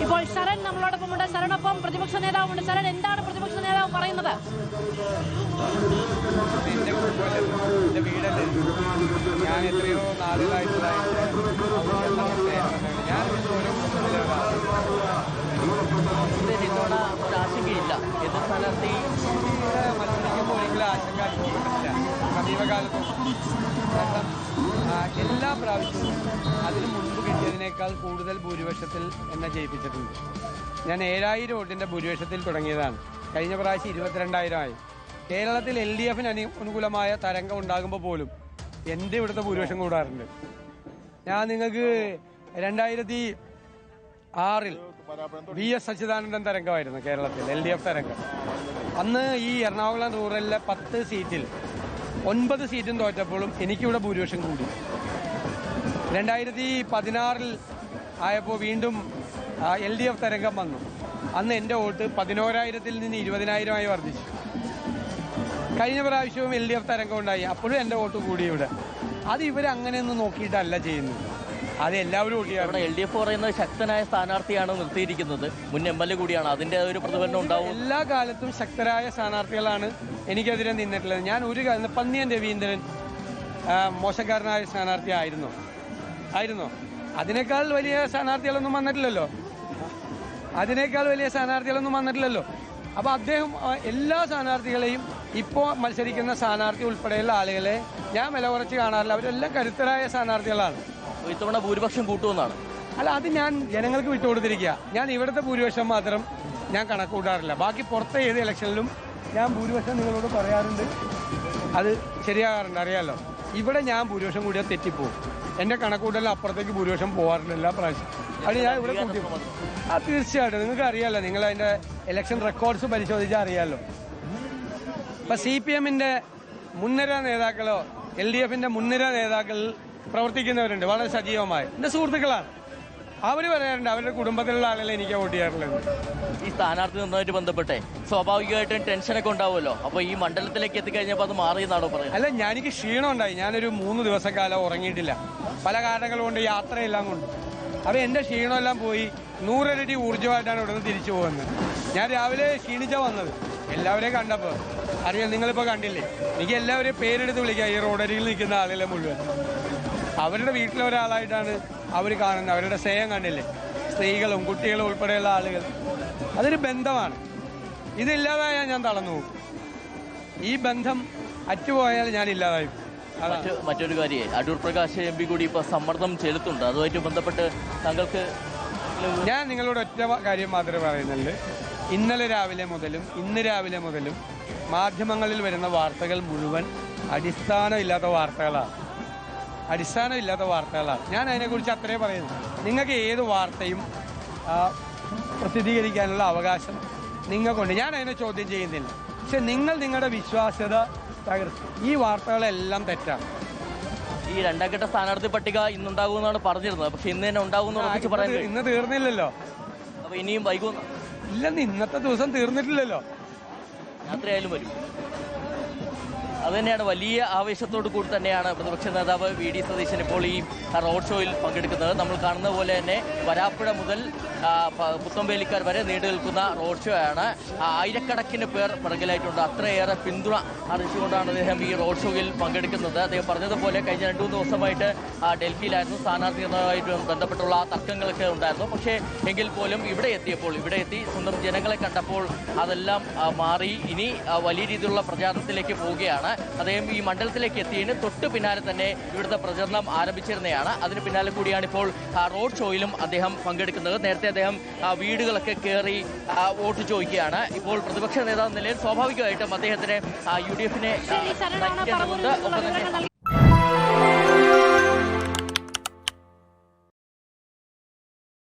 ഇപ്പോൾ ശരൺ നമ്മളോടൊപ്പമുണ്ട്. ശരണൊപ്പം പ്രതിപക്ഷ നേതാവുണ്ട്. ശരൺ, എന്താണ് പ്രതിപക്ഷ നേതാവ് പറയുന്നത്? എന്റെ വീടല്ലേ, ഞാൻ എത്രയോ നാളുകളായിട്ടുള്ള ഞാൻ ഇത്തവണ ഒരു ആശങ്കയില്ല. എതിർ സ്ഥാനാർത്ഥി മത്സരിക്കുമ്പോൾ ഒരിക്കലും ആശങ്ക അനുഭവപ്പെട്ടില്ല സമീപകാലത്തും. കാരണം എല്ലാ പ്രാവശ്യവും അതിനു മുൻപ് കിട്ടിയതിനേക്കാൾ കൂടുതൽ ഭൂരിപക്ഷത്തിൽ എന്നെ ജയിപ്പിച്ചിട്ടുണ്ട്. ഞാൻ 7000 വോട്ടിൻ്റെ ഭൂരിപക്ഷത്തിൽ തുടങ്ങിയതാണ്. കഴിഞ്ഞ പ്രാവശ്യം 22,000 ആയി. കേരളത്തിൽ LDF അനുകൂലമായ തരംഗം ഉണ്ടാകുമ്പോൾ പോലും എൻ്റെ ഇവിടുത്തെ ഭൂരിപക്ഷം കൂടാറുണ്ട്. ഞാൻ നിങ്ങൾക്ക് 2006 VS അച്യുതാനന്ദൻ തരംഗമായിരുന്നു കേരളത്തിൽ, LDF തരംഗം. അന്ന് ഈ എറണാകുളം റൂറലിലെ 10 സീറ്റിൽ 9 സീറ്റും തോറ്റപ്പോഴും എനിക്കിവിടെ ഭൂരിപക്ഷം കൂടി. 2016 ആയപ്പോൾ വീണ്ടും LDF തരംഗം വന്നു. അന്ന് എൻ്റെ വോട്ട് 11,000-ൽ നിന്ന് 20,000 ആയി വർദ്ധിച്ചു. കഴിഞ്ഞ പ്രാവശ്യവും LDF തരംഗം ഉണ്ടായി, അപ്പോഴും എൻ്റെ വോട്ട് കൂടി ഇവിടെ. അത് ഇവരങ്ങനെയൊന്നും നോക്കിയിട്ടല്ല ചെയ്യുന്നത്, അത് എല്ലാവരും വോട്ടിയാണ്. LDF പറയുന്നത് ശക്തനായ സ്ഥാനാർത്ഥിയാണ് നിർത്തിയിരിക്കുന്നത്, മുൻ MLA കൂടിയാണ്, അതിന്റെ ഒരു പ്രതിഫലനം ഉണ്ടാവും. എല്ലാ കാലത്തും ശക്തരായ സ്ഥാനാർത്ഥികളാണ് എനിക്കെതിരെ നിന്നിട്ടുള്ളത്. ഞാൻ ഒരു കാലത്ത് പന്നിയൻ രവീന്ദ്രൻ മോശക്കാരനായ സ്ഥാനാർത്ഥി ആയിരുന്നോ? അതിനേക്കാൾ വലിയ സ്ഥാനാർത്ഥികളൊന്നും വന്നിട്ടില്ലല്ലോ. അപ്പോൾ അദ്ദേഹം എല്ലാ സ്ഥാനാർത്ഥികളെയും ഇപ്പോൾ മത്സരിക്കുന്ന സ്ഥാനാർത്ഥി ഉൾപ്പെടെയുള്ള ആളുകളെ ഞാൻ വില കുറച്ച് കാണാറില്ല. അവരെല്ലാം കരുത്തരായ സ്ഥാനാർത്ഥികളാണ്. ഇത്തവണ ഭൂരിപക്ഷം കൂട്ടുമെന്നാണ്? അല്ല, അത് ഞാൻ ജനങ്ങൾക്ക് വിട്ടുകൊടുത്തിരിക്കുക. ഞാൻ ഇവിടുത്തെ ഭൂരിപക്ഷം മാത്രം ഞാൻ കണക്ക് കൂട്ടാറില്ല. ബാക്കി പുറത്തെ ഏത് ഇലക്ഷനിലും ഞാൻ ഭൂരിപക്ഷം നിങ്ങളോട് പറയാറുണ്ട്, അത് ശരിയാകാറുണ്ട്, അറിയാമല്ലോ. ഇവിടെ ഞാൻ ഭൂരിപക്ഷം കൂടിയാൽ തെറ്റിപ്പോവും. എൻ്റെ കണക്കൂട്ടലിൽ അപ്പുറത്തേക്ക് ഭൂരിപക്ഷം പോകാറില്ല എല്ലാ പ്രാവശ്യം. അത് ഞാൻ ഇവിടെ കൂട്ടി. തീർച്ചയായിട്ടും നിങ്ങൾക്ക് അറിയാമല്ലോ, നിങ്ങൾ അതിൻ്റെ ഇലക്ഷൻ റെക്കോർഡ്സ് പരിശോധിച്ചാൽ അറിയാമല്ലോ. ഇപ്പം CPM-ന്റെ മുൻനിര നേതാക്കളോ LDF-ന്റെ മുൻനിര നേതാക്കളിൽ പ്രവർത്തിക്കുന്നവരുണ്ട് വളരെ സജീവമായി. എൻ്റെ സുഹൃത്തുക്കളാണ്. അവർ പറയാറുണ്ട് അവരുടെ കുടുംബത്തിലുള്ള ആളുകളെ എനിക്ക് വോട്ട് ചെയ്യാറുള്ളത്. ഈ സ്ഥാനാർത്ഥി നിന്നതുമായിട്ട് ബന്ധപ്പെട്ടെ സ്വാഭാവികമായിട്ടും ടെൻഷനൊക്കെ ഉണ്ടാവുമല്ലോ. അപ്പോൾ ഈ മണ്ഡലത്തിലേക്ക് എത്തിക്കഴിഞ്ഞപ്പോൾ അത് മാറിയെന്നാണോ പറയുന്നത്? അല്ല, എനിക്ക് ക്ഷീണം ഉണ്ടായി. ഞാനൊരു 3 ദിവസക്കാലം ഉറങ്ങിയിട്ടില്ല, പല കാരണങ്ങൾ കൊണ്ട്, യാത്രയെല്ലാം കൊണ്ട്. അപ്പോൾ എൻ്റെ ക്ഷീണമെല്ലാം പോയി 100 ഇരട്ടി ഊർജ്ജമായിട്ടാണ് ഇവിടെ നിന്ന് തിരിച്ചു പോകുന്നത്. ഞാൻ രാവിലെ ക്ഷീണിച്ചാണ് വന്നത്. എല്ലാവരെയും കണ്ടപ്പോൾ അറിയാം, നിങ്ങളിപ്പോൾ കണ്ടില്ലേ, എനിക്ക് എല്ലാവരെയും പേരെടുത്ത് വിളിക്കാം. ഈ റോഡരികിൽ നിൽക്കുന്ന ആളുകളെ മുഴുവൻ അവരുടെ വീട്ടിലെ ഒരാളായിട്ടാണ് അവർ കാണുന്നത്. അവരുടെ സ്നേഹം കണ്ടില്ലേ, സ്ത്രീകളും കുട്ടികളും ഉൾപ്പെടെയുള്ള ആളുകൾ. അതൊരു ബന്ധമാണ്. ഇതില്ലാതായാൽ ഞാൻ തളർന്നു പോകും. ഈ ബന്ധം അറ്റുപോയാൽ ഞാൻ ഇല്ലാതായി. മറ്റൊരു കാര്യം, അടൂർ പ്രകാശ് MP കൂടി ഇപ്പോൾ സമ്മർദ്ദം ചെലുത്തുന്നുണ്ട്. അതുമായിട്ട് ബന്ധപ്പെട്ട് താങ്കൾക്ക് ഞാൻ നിങ്ങളോട് ഒറ്റ കാര്യം മാത്രമേ പറയുന്നുള്ളൂ. ഇന്നലെ രാവിലെ മുതലും ഇന്ന് രാവിലെ മുതലും മാധ്യമങ്ങളിൽ വരുന്ന വാർത്തകൾ മുഴുവൻ അടിസ്ഥാനമില്ലാത്ത വാർത്തകളാണ്. ഞാൻ അതിനെക്കുറിച്ച് അത്രേ പറയുന്നു. നിങ്ങൾക്ക് ഏത് വാർത്തയും പ്രസിദ്ധീകരിക്കാനുള്ള അവകാശം നിങ്ങൾക്കുണ്ട്. ഞാൻ അതിനെ ചോദ്യം ചെയ്യുന്നില്ല. പക്ഷെ നിങ്ങളുടെ വിശ്വാസ്യത തകർത്ത് ഈ വാർത്തകളെല്ലാം തെറ്റാണ്. ഈ രണ്ടാം ഘട്ട സ്ഥാനാർത്ഥി പട്ടിക ഇന്നുണ്ടാകുമെന്നാണ് പറഞ്ഞിരുന്നത്. പക്ഷെ ഇന്ന് തന്നെ ഉണ്ടാകുമെന്ന് ഉറപ്പിച്ച് പറയുന്നത്. ഇന്ന് തീർന്നില്ലല്ലോ. അപ്പോൾ ഇനിയും വൈകുന്നു? ഇല്ലെന്ന്, ഇന്നത്തെ ദിവസം തീർന്നിട്ടില്ലല്ലോ. രാത്രിയായാലും വരും. അതുതന്നെയാണ്, വലിയ ആവേശത്തോടു കൂടി തന്നെയാണ് പ്രതിപക്ഷ നേതാവ് VD സതീശൻ ഇപ്പോൾ ഈ റോഡ് ഷോയിൽ പങ്കെടുക്കുന്നത്. നമ്മൾ കാണുന്ന പോലെ തന്നെ വരാപ്പുഴ മുതൽ പുത്തമ്പേലിക്കാർ വരെ നീണ്ടു നിൽക്കുന്ന റോഡ് ഷോ ആണ്. ആയിരക്കണക്കിന് പേർ പിറകിലായിട്ടുണ്ട്. അത്രയേറെ പിന്തുണ അറിയിച്ചുകൊണ്ടാണ് അദ്ദേഹം ഈ റോഡ് ഷോയിൽ പങ്കെടുക്കുന്നത്. അദ്ദേഹം പറഞ്ഞതുപോലെ കഴിഞ്ഞ 2-3 ദിവസമായിട്ട് ഡൽഹിയിലായിരുന്നു. സ്ഥാനാർത്ഥി നിർണ്ണയവുമായിട്ട് ബന്ധപ്പെട്ടുള്ള തർക്കങ്ങളൊക്കെ ഉണ്ടായിരുന്നു. പക്ഷേ എങ്കിൽ പോലും ഇവിടെ എത്തി സ്വന്തം ജനങ്ങളെ കണ്ടപ്പോൾ അതെല്ലാം മാറി. ഇനി വലിയ രീതിയിലുള്ള പ്രചാരണത്തിലേക്ക് പോവുകയാണ്. അദ്ദേഹം ഈ മണ്ഡലത്തിലേക്ക് എത്തിയതിന് തൊട്ട് പിന്നാലെ തന്നെ ഇവിടുത്തെ പ്രചരണം ആരംഭിച്ചിരുന്നതാണ്. അതിന് പിന്നാലെ കൂടിയാണ് ഇപ്പോൾ റോഡ് ഷോയിലും അദ്ദേഹം പങ്കെടുക്കുന്നത്. നേരത്തെ അദ്ദേഹം വീടുകളൊക്കെ കയറി വോട്ട് ചോദിക്കുകയാണ്. ഇപ്പോൾ പ്രതിപക്ഷ നേതാവ് നിലയിൽ സ്വാഭാവികമായിട്ടും അദ്ദേഹത്തിന് UDF-നെ